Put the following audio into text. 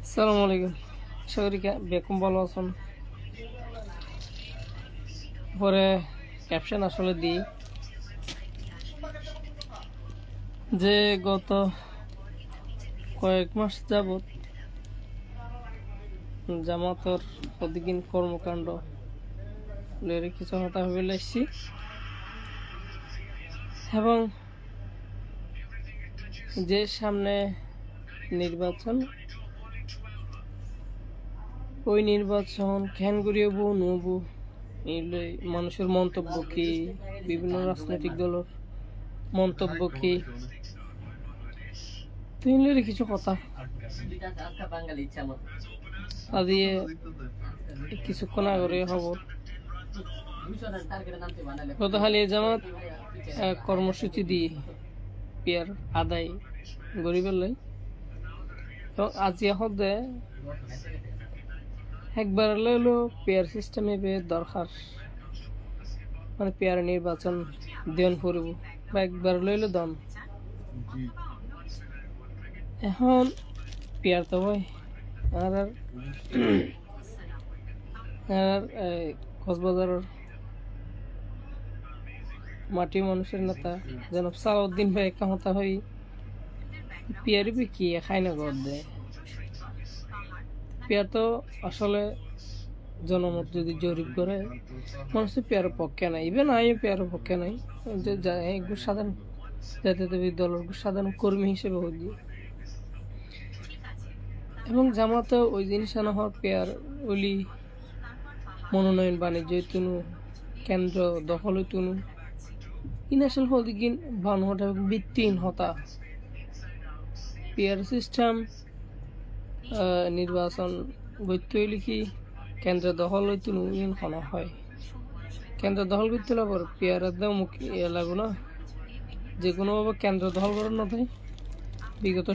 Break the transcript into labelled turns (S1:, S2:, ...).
S1: আসসালামু আলাইকুম। আশা করি বেকুম ভালো আছেন। পরে ক্যাপশন আসলে দিই যে গত কয়েক মাস যাবৎ জামাতর প্রতিদিন কর্মকাণ্ড লড়ে কিছু হতা হয়ে লাগছি এবং যে সামনে নির্বাচন, ওই নির্বাচন কেন করিব নবু মানুষের মন্তব্য কি, বিভিন্ন রাজনৈতিক দলের মন্তব্য কি, তুই কিছু কথা দিয়ে কিছুক্ষণ আগে খবর গতকালি জামাত কর্মসূচি দিয়ে পেয়ার আদায় গরিবের লাই এবং আজিয়া হদে একবার লইলো পেয়ার সিস্টেমে দরকার, মানে পেয়ার নির্বাচন দেন করব বা একবার লইলো দন এখন পেয়ার তো ভাই আর কক্সবাজারের মাটি মানুষের নেতা জনাব সালাউদ্দিন ভাই কামতা হই পেয়ারি কি খাই না গদ দেয়। পেয়ার তো আসলে জনমত যদি জরিপ করে মানুষ তো পেয়ারের পক্ষে নাই, ইভেন আমি পেয়ারের পক্ষে নাই, যে সাধারণ জাতীয়তাবাদী দলের সাধারণ কর্মী হিসেবে হই এবং জামাতে ওই জিনিস আনা হওয়ার পেয়ার ওলি মনোনয়ন বাণিজ্য তুনু কেন্দ্র দখল তুনু ইনাশাল হদিকিন বানহটা ভিত্তিহীন হতা পেয়ার সিস্টেম নির্বাচন গত্য লিখি কেন্দ্র দখল তুনু ইন খনা হয় কেন্দ্র দখল করতে পর পেয়ার একদম লাগো না যে কোনোভাবে কেন্দ্র দখল করার নয় বিগত